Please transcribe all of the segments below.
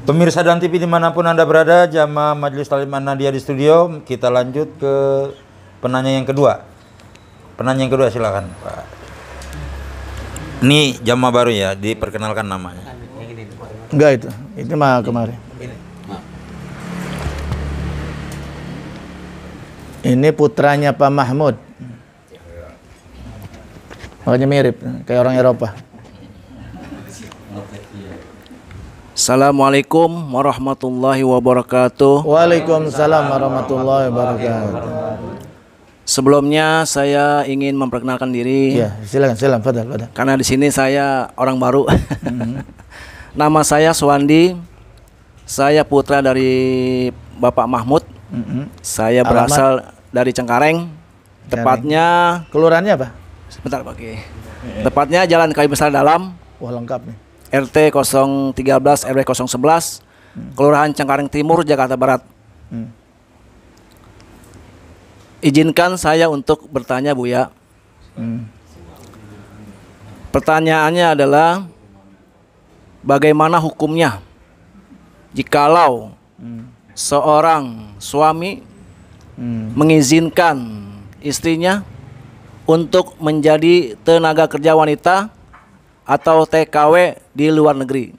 Pemirsa Dan TV dimanapun Anda berada, jamaah Majelis Taklim An-Nahdiyah di studio, kita lanjut ke penanya yang kedua. Penanya yang kedua silakan Pak. Ini jamaah baru ya, diperkenalkan namanya. Enggak itu mah kemarin. Ini putranya Pak Mahmud. Makanya mirip kayak orang Eropa. Assalamualaikum warahmatullahi wabarakatuh. Waalaikumsalam warahmatullahi wabarakatuh. Sebelumnya saya ingin memperkenalkan diri. Ya, silakan, fadal. Karena di sini saya orang baru. Nama saya Suwandi. Saya putra dari Bapak Mahmud. Saya berasal dari Cengkareng. Tepatnya kelurahannya apa? Sebentar Pak. Tepatnya Jalan Kayu Besar Dalam. Wah, lengkap nih. RT 013 RW 011 Kelurahan Cengkareng Timur, Jakarta Barat. Izinkan saya untuk bertanya Buya. Pertanyaannya adalah bagaimana hukumnya jikalau seorang suami mengizinkan istrinya untuk menjadi tenaga kerja wanita atau TKW di luar negeri.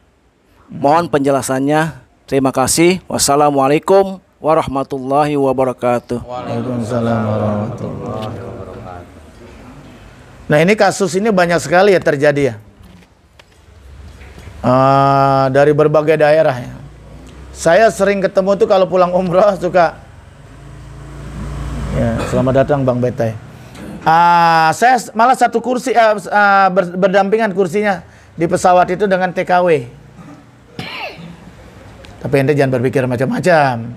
Mohon penjelasannya. Terima kasih. Wassalamualaikum warahmatullahi wabarakatuh. Waalaikumsalam warahmatullahi wabarakatuh. Nah, ini kasus ini banyak sekali ya terjadi ya. Dari berbagai daerah ya. Saya sering ketemu tuh kalau pulang umroh suka ya, selamat datang Bang Betai. Saya malah satu kursi berdampingan kursinya di pesawat itu dengan TKW. Tapi ente jangan berpikir macam-macam.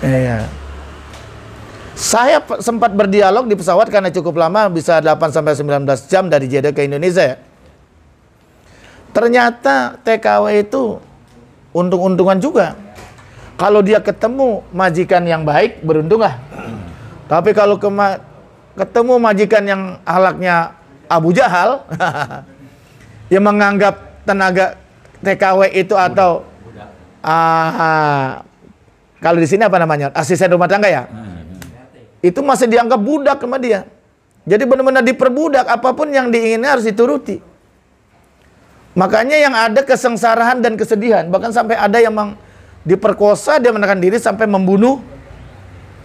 Iya. Saya sempat berdialog di pesawat karena cukup lama, bisa 8 sampai 19 jam dari Jeddah ke Indonesia. Ternyata TKW itu untung-untungan juga. Kalau dia ketemu majikan yang baik, beruntunglah. Tapi kalau ketemu majikan yang akhlaknya Abu Jahal, yang menganggap tenaga TKW itu atau kalau di sini apa namanya, asisten rumah tangga ya, itu masih dianggap budak sama dia. Jadi benar-benar diperbudak, apapun yang diinginkan harus dituruti. Makanya yang ada kesengsaraan dan kesedihan, bahkan sampai ada yang diperkosa, dia menekan diri sampai membunuh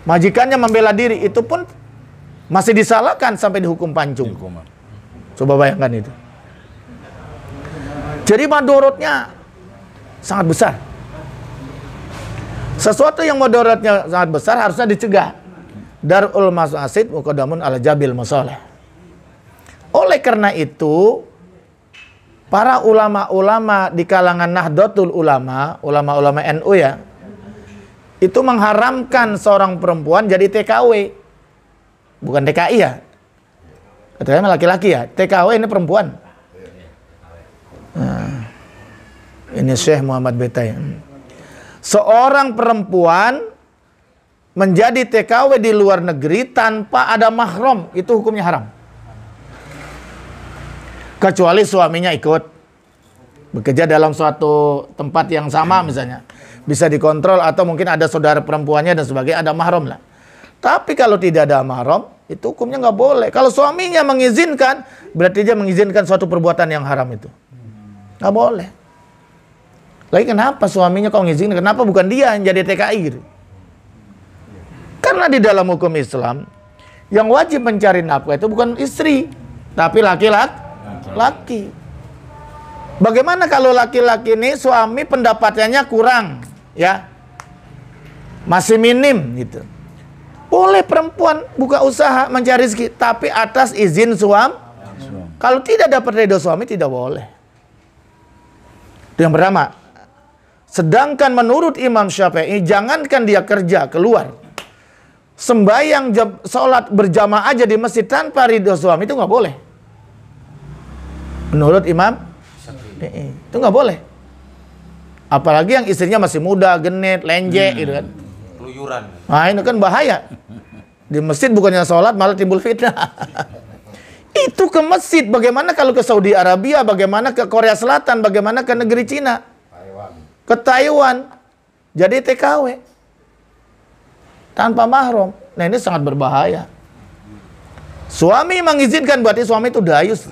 majikannya, membela diri, itu pun masih disalahkan sampai dihukum pancung. Coba bayangkan itu. Jadi madorotnya sangat besar. Sesuatu yang madorotnya sangat besar harusnya dicegah. Darul mafasid muqaddamun ala jabil masalih. Oleh karena itu, para ulama-ulama di kalangan Nahdlatul Ulama, ulama-ulama NU ya, itu mengharamkan seorang perempuan jadi TKW. Bukan TKI ya. Katanya laki-laki ya. TKW ini perempuan. Nah, ini Syekh Muhammad Betai. Seorang perempuan menjadi TKW di luar negeri tanpa ada mahram, itu hukumnya haram. Kecuali suaminya ikut bekerja dalam suatu tempat yang sama misalnya. Bisa dikontrol atau mungkin ada saudara perempuannya dan sebagainya, ada mahram lah. Tapi kalau tidak ada mahram, itu hukumnya nggak boleh. Kalau suaminya mengizinkan, berarti dia mengizinkan suatu perbuatan yang haram itu. Nggak boleh. Lagi kenapa suaminya kok mengizinkan? Kenapa bukan dia yang jadi TKI gitu? Karena di dalam hukum Islam, yang wajib mencari nafkah itu bukan istri, tapi laki-laki. Bagaimana kalau laki-laki ini suami pendapatannya kurang, ya, masih minim gitu. Boleh perempuan buka usaha mencari rezeki, tapi atas izin suami. Kalau tidak dapat ridho suami, tidak boleh. Itu yang pertama. Sedangkan menurut Imam Syafi'i, jangankan dia kerja keluar, sembahyang sholat berjamaah aja di masjid tanpa ridho suami itu nggak boleh. Menurut Imam itu nggak boleh. Apalagi yang istrinya masih muda, genit, lenje gitu kan. Keluyuran. Nah, ini kan bahaya. Di masjid bukannya sholat malah timbul fitnah. Itu ke masjid. Bagaimana kalau ke Saudi Arabia, bagaimana ke Korea Selatan, bagaimana ke negeri Cina, ke Taiwan. Jadi TKW tanpa mahram. Nah, ini sangat berbahaya. Suami mengizinkan, berarti suami itu dayus.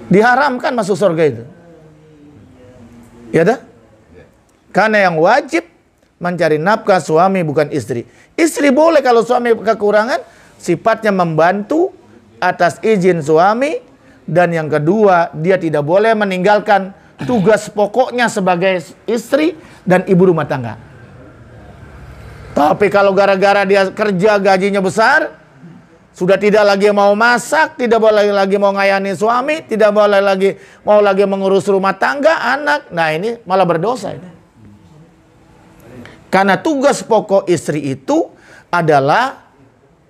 Diharamkan masuk surga itu. Ya dah? Karena yang wajib mencari nafkah suami, bukan istri. Istri boleh kalau suami kekurangan, sifatnya membantu atas izin suami. Dan yang kedua, dia tidak boleh meninggalkan tugas pokoknya sebagai istri dan ibu rumah tangga. Tapi kalau gara-gara dia kerja gajinya besar, sudah tidak lagi mau masak, tidak boleh lagi mau ngayani suami, tidak boleh lagi mau mengurus rumah tangga, anak. Nah, ini malah berdosa ini. Karena tugas pokok istri itu adalah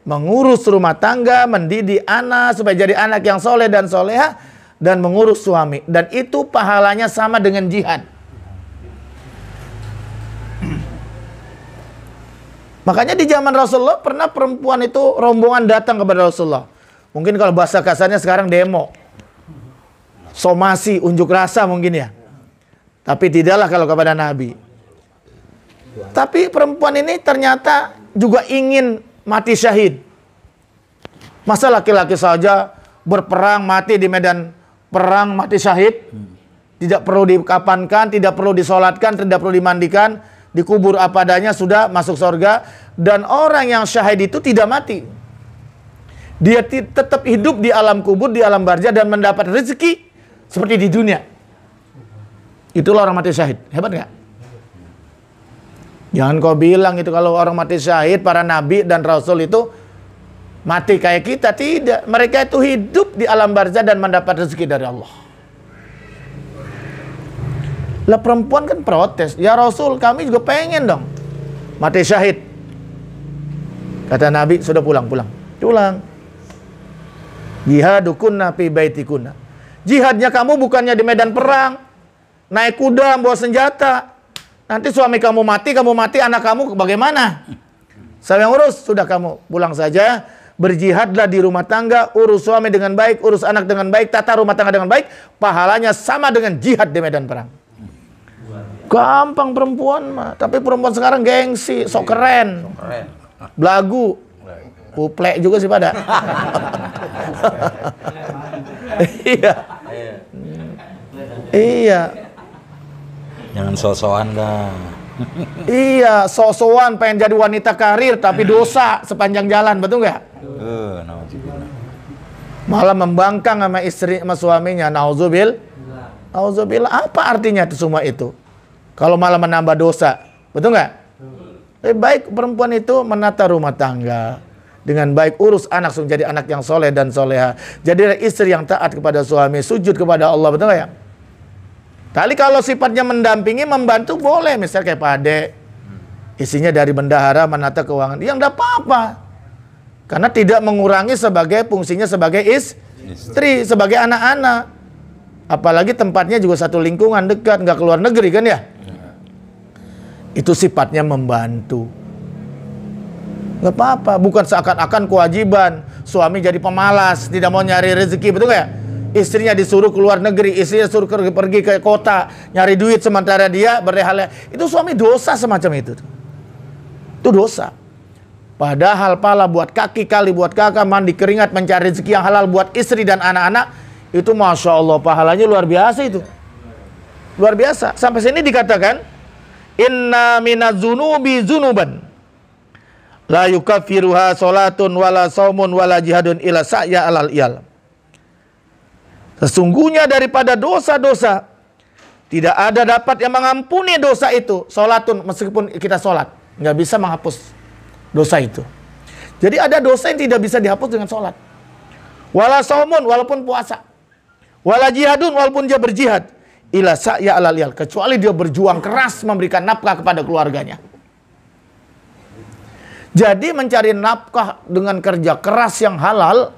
mengurus rumah tangga, mendidik anak supaya jadi anak yang soleh dan soleha, dan mengurus suami. Dan itu pahalanya sama dengan jihad. Makanya di zaman Rasulullah pernah perempuan itu rombongan datang kepada Rasulullah. Mungkin kalau bahasa kasarnya sekarang demo. Somasi, unjuk rasa mungkin ya. Tapi tidaklah kalau kepada Nabi. Tapi perempuan ini ternyata juga ingin mati syahid. Masa laki-laki saja berperang mati di medan perang mati syahid? Tidak perlu dikapankan, tidak perlu disolatkan, tidak perlu dimandikan. Dikubur apa adanya sudah masuk surga. Dan orang yang syahid itu tidak mati. Dia tetap hidup di alam kubur, di alam barzah, dan mendapat rezeki seperti di dunia. Itulah orang mati syahid. Hebat nggak? Jangan kau bilang itu kalau orang mati syahid, para nabi dan rasul itu mati kayak kita. Tidak. Mereka itu hidup di alam barzah dan mendapat rezeki dari Allah. Lah perempuan kan protes, ya Rasul kami juga pengen dong mati syahid. Kata Nabi, sudah pulang. Jihadukunna fi baitikunna. Jihadnya kamu bukannya di medan perang, naik kuda, bawa senjata. Nanti suami kamu mati, anak kamu bagaimana? Saya yang urus, sudah kamu pulang saja. Berjihadlah di rumah tangga, urus suami dengan baik, urus anak dengan baik, tata rumah tangga dengan baik. Pahalanya sama dengan jihad di medan perang. Gampang perempuan mah, tapi perempuan sekarang gengsi, sok keren, belagu, kuplek juga sih pada. Iya. Jangan so-soan dah. Iya, so-soan pengen jadi wanita karir tapi dosa sepanjang jalan, betul nggak? Nauzubillah. Malah membangkang sama istri sama suaminya, nauzubillah. Apa artinya itu semua itu? Kalau malah menambah dosa, betul nggak? Lebih baik perempuan itu menata rumah tangga dengan baik, urus anak supaya jadi anak yang soleh dan soleha. Jadi istri yang taat kepada suami, sujud kepada Allah, betul nggak ya? Kali kalau sifatnya mendampingi, membantu boleh, misalnya kayak Pak Ade, isinya dari bendahara menata keuangan, yang enggak apa-apa, karena tidak mengurangi sebagai fungsinya sebagai istri, sebagai anak-anak. Apalagi tempatnya juga satu lingkungan dekat, nggak keluar negeri kan ya? Itu sifatnya membantu. Nggak apa-apa, bukan seakan-akan kewajiban. Suami jadi pemalas, tidak mau nyari rezeki, betul nggak ya? Istrinya disuruh keluar negeri, istrinya disuruh pergi ke kota, nyari duit sementara dia berleha-leha. Itu suami dosa semacam itu. Itu dosa. Padahal pala buat kaki kali buat kakak, mandi keringat mencari rezeki yang halal buat istri dan anak-anak, itu Masya Allah pahalanya luar biasa itu. Luar biasa. Sampai sini dikatakan, inna minadzunubi zunuban la yukaffiruha salatun wala saumun wala jihadun ila sa'ya alal iyal. Sesungguhnya daripada dosa-dosa tidak ada dapat yang mengampuni dosa itu. Salatun, meskipun kita salat, nggak bisa menghapus dosa itu. Jadi ada dosa yang tidak bisa dihapus dengan salat. Wala saumun, walaupun puasa. Wala jihadun, walaupun dia berjihad. Ila sa'ya alal iyal, kecuali dia berjuang keras memberikan nafkah kepada keluarganya. Jadi mencari nafkah dengan kerja keras yang halal,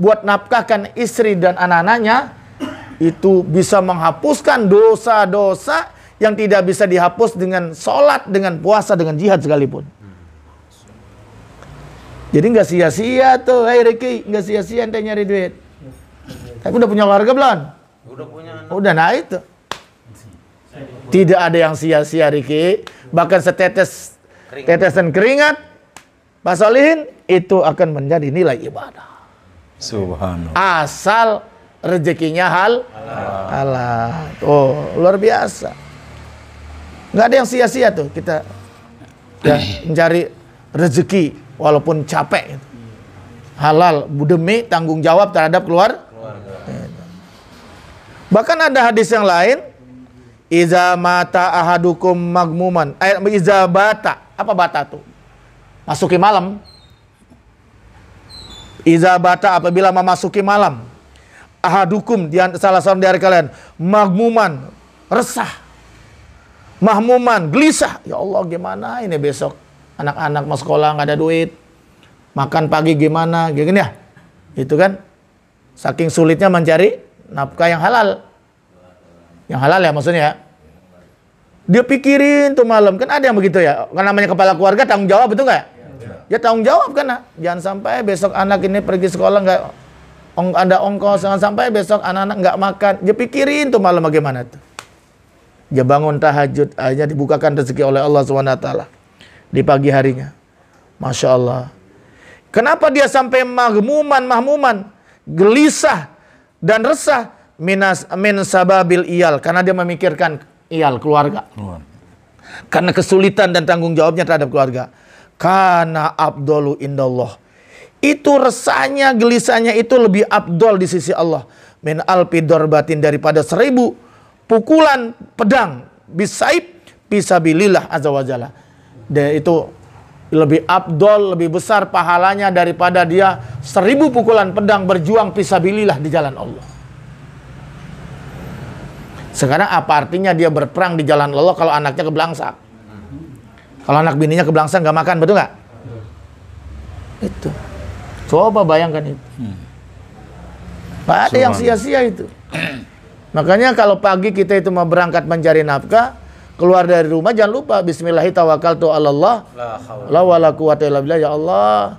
buat nafkahkan istri dan anak-anaknya, itu bisa menghapuskan dosa-dosa yang tidak bisa dihapus dengan sholat, dengan puasa, dengan jihad sekalipun. Jadi nggak sia-sia tuh, Ricky, nggak sia-sia ente nyari duit. Tapi udah punya keluarga belum? Udah punya anak. Udah, nah itu. Tidak ada yang sia-sia, Ricky. Bahkan tetesan keringat, Pak Solihin, itu akan menjadi nilai ibadah. Subhanallah. Asal rezekinya halal. Oh, luar biasa. Nggak ada yang sia-sia tuh kita ya, mencari rezeki walaupun capek. Halal demi tanggung jawab terhadap keluarga. Bahkan ada hadis yang lain, iza mata ahadukum magmuman. Iza bata. Apa bata tuh? Masuki malam. Iza bata, apabila memasuki malam. Ahadukum, salah seorang dari kalian, magmuman, resah. Mahmuman, gelisah. Ya Allah, gimana ini besok? Anak-anak mau sekolah nggak ada duit. Makan pagi gimana? Gini ya. Itu kan saking sulitnya mencari nafkah yang halal. Yang halal ya maksudnya ya. Dia pikirin tuh malam. Kan ada yang begitu ya. Kan namanya kepala keluarga tanggung jawab, betul nggak ya? Ya tanggung jawab kan. Jangan sampai besok anak ini pergi sekolah nggak ada ongkos. Jangan sampai besok anak-anak nggak makan. Dia pikirin tuh malam bagaimana tuh. Dia bangun tahajud, akhirnya dibukakan rezeki oleh Allah SWT di pagi harinya. Masya Allah. Kenapa dia sampai mahmuman, gelisah dan resah? Min sababil iyal, karena dia memikirkan iyal, keluarga. Karena kesulitan dan tanggung jawabnya terhadap keluarga. Karena abdolu indallah. Itu resahnya, gelisahnya itu lebih abdol di sisi Allah. Min alfi dorbatin, daripada 1000 pukulan pedang bisaib fisabilillah azza wajalla. Dan itu lebih abdol, lebih besar pahalanya daripada dia 1000 pukulan pedang berjuang fisabilillah di jalan Allah. Sekarang apa artinya dia berperang di jalan Allah kalau anaknya kebelangsak? Kalau anak bininya kebelangsak nggak makan, betul nggak? Itu. Coba bayangkan itu. Nggak ada yang sia-sia itu. Makanya kalau pagi kita itu mau berangkat mencari nafkah, keluar dari rumah jangan lupa bismillahirrahmanirrahim. La wala quwata illa billah, ya Allah.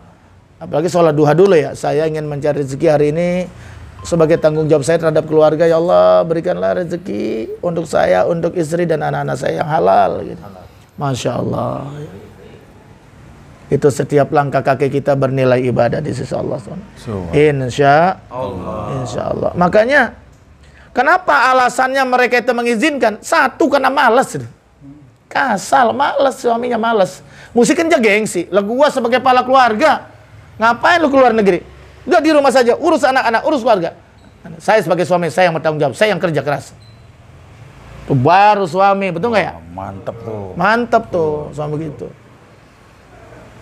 Apalagi sholat duha dulu ya. Saya ingin mencari rezeki hari ini sebagai tanggung jawab saya terhadap keluarga. Ya Allah, berikanlah rezeki untuk saya, untuk istri dan anak-anak saya yang halal gitu. Masya Allah. Itu setiap langkah kaki kita bernilai ibadah di sisi Allah. Insya Allah. Makanya kenapa alasannya mereka itu mengizinkan? Satu, karena malas. Kasal, malas, suaminya malas. Mesti kerja gengsi. Lah gua sebagai kepala keluarga, ngapain lu keluar negeri? Udah di rumah saja, urus anak-anak, urus keluarga. Saya sebagai suami, saya yang bertanggung jawab, saya yang kerja keras. Tuh baru suami, betul nggak ya? Mantep tuh. Mantep tuh, suami gitu.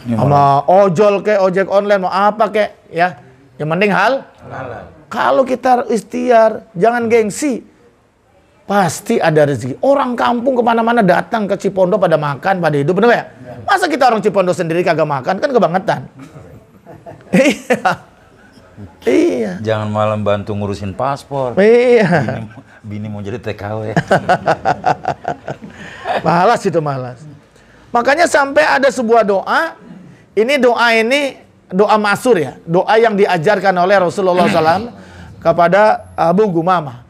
Sama ojol kek, ojek online, mau apa kek, ya. Yang penting halal. Kalau kita ikhtiar, jangan gengsi. Pasti ada rezeki. Orang kampung kemana-mana datang ke Cipondo pada makan, pada hidup. Bener ya? Masa kita orang Cipondo sendiri kagak makan? Kan kebangetan. Iya. Jangan malam bantu ngurusin paspor. Iya. Bini mau jadi TKW. Malas itu, malas. Makanya sampai ada sebuah doa. Ini doa masyhur ya. Doa yang diajarkan oleh Rasulullah SAW kepada Abu Gumamah.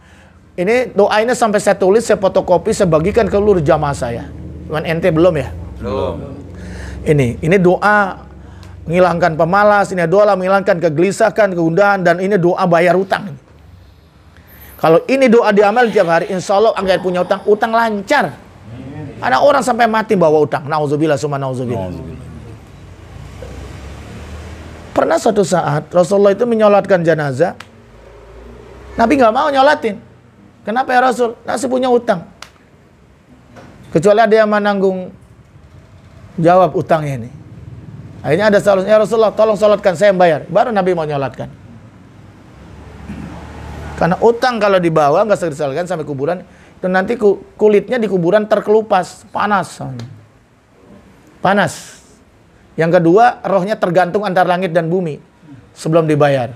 Ini doa ini sampai saya tulis, saya fotokopi, saya bagikan ke seluruh jamaah saya. Cuman ente belum ya? Belum. Ini doa menghilangkan pemalas, ini doa menghilangkan kegelisahan, kegundahan, dan ini doa bayar utang. Kalau ini doa diamal tiap hari, insya Allah agar punya utang lancar. Ada orang sampai mati bawa utang. Nauzubillah summa nauzubillah. Pernah suatu saat Rasulullah itu menyolatkan jenazah. Nabi nggak mau nyolatin. Kenapa ya Rasul? Nasi punya utang. Kecuali ada yang menanggung jawab utangnya ini. Akhirnya ada salah, ya Rasulullah tolong sholatkan, saya yang bayar. Baru Nabi mau nyolatkan. Karena utang kalau dibawa nggak segera disalurkan sampai kuburan, itu nanti kulitnya di kuburan terkelupas, panas. Panas. Yang kedua, rohnya tergantung antara langit dan bumi sebelum dibayar.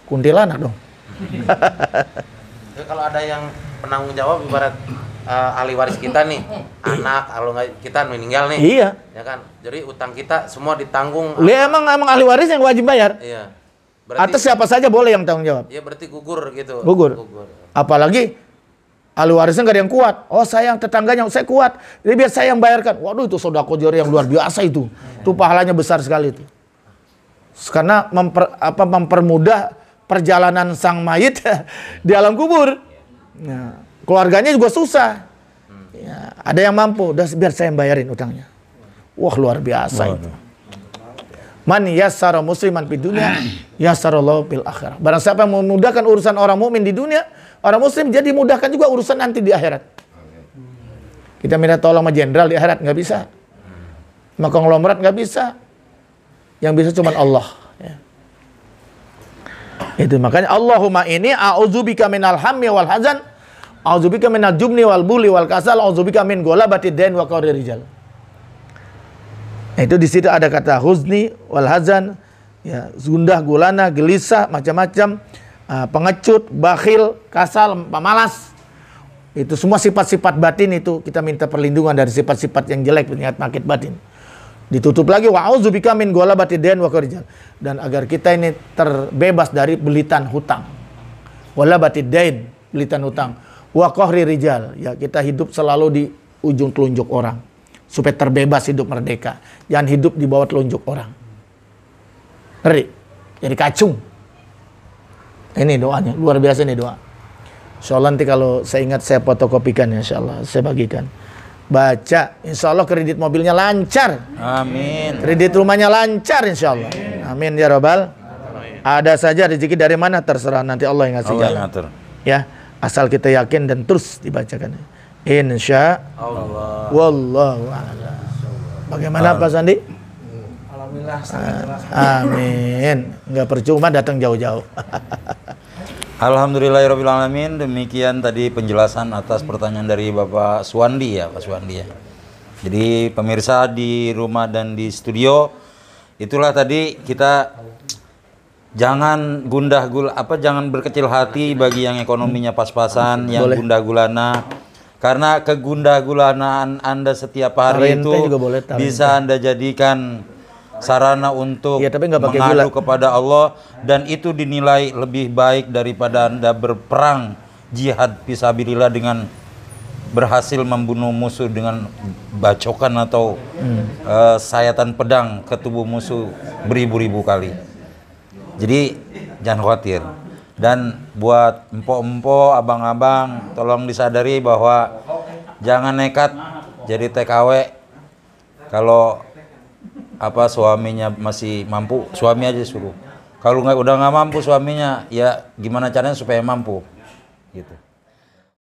Kuntilanak dong. Kalau ada yang penanggung jawab, ibarat ahli waris kita nih, anak kalau nggak kita meninggal nih. Iya. Ya kan. Jadi utang kita semua ditanggung. Dia emang ahli waris yang wajib bayar. Iya. Atau siapa saja boleh yang tanggung jawab. Iya berarti gugur gitu. Gugur. Apalagi ahli warisnya nggak ada yang kuat. Oh saya yang tetangganya, saya kuat. Jadi biar saya yang bayarkan. Waduh itu sodako jari yang luar biasa itu. Itu pahalanya besar sekali itu. Karena mempermudah perjalanan sang mayit di alam kubur. Nah, keluarganya juga susah. Ya, ada yang mampu, udah biar saya yang bayarin utangnya. Wah luar biasa itu. Man yassara musliman fid dunya yassarallahu fil akhirah. Barang siapa yang memudahkan urusan orang mukmin di dunia, orang muslim jadi mudahkan juga urusan nanti di akhirat. Kita minta tolong sama jenderal di akhirat nggak bisa. Sama konglomerat nggak bisa. Yang bisa cuma Allah. Ya. Itu makanya Allahumma ini a'udzubika minal hammi wal hazan, a'udzubika minal jubni wal buli wal kasal, a'udzubika min golabatid dain wa qahrir rijal. Itu di situ ada kata huzni wal hazan, ya, gundah gulana, gelisah, macam-macam, pengecut, bakhil, kasal, pemalas. Itu semua sifat-sifat batin itu kita minta perlindungan dari sifat-sifat yang jelek, penyakit batin. Ditutup lagi wa'udzubika min golabatid dain wa qahrir rijal, dan agar kita ini terbebas dari belitan hutang. Golabatid dain, belitan hutang. Wa qahrir rijal, ya kita hidup selalu di ujung telunjuk orang. Supaya terbebas hidup merdeka. Jangan hidup di bawah telunjuk orang. Ngeri. Jadi kacung. Ini doanya. Luar biasa ini doa. Insyaallah nanti kalau saya ingat saya fotokopikan ya insyaallah. Saya bagikan. Baca. Insyaallah kredit mobilnya lancar. Amin. Kredit rumahnya lancar insyaallah. Amin ya Rabbal. Ada saja rezeki dari mana terserah. Nanti Allah yang ngasih Allah jalan. yang ngatur. Ya. Asal kita yakin dan terus dibacakan. Insya Allah. Wallahu a'lam. Bagaimana Pak Sandi? Alhamdulillah. Amin. Enggak percuma datang jauh-jauh. Alhamdulillahirabbil alamin. Demikian tadi penjelasan atas pertanyaan dari Bapak Suwandi ya, Pak Suwandi ya. Jadi pemirsa di rumah dan di studio, itulah tadi kita jangan jangan berkecil hati bagi yang ekonominya pas-pasan, yang gundah gulana. Karena kegundah gulanaan Anda setiap hari itu bisa Anda jadikan sarana untuk mengadu kepada Allah, dan itu dinilai lebih baik daripada Anda berperang jihad fisabilillah dengan berhasil membunuh musuh dengan bacokan atau sayatan pedang ke tubuh musuh beribu-ribu kali. Jadi jangan khawatir. Dan buat empok-empok, abang-abang, tolong disadari bahwa jangan nekat jadi TKW. Kalau suaminya masih mampu, suami aja suruh. Kalau udah nggak mampu suaminya, ya gimana caranya supaya mampu, gitu.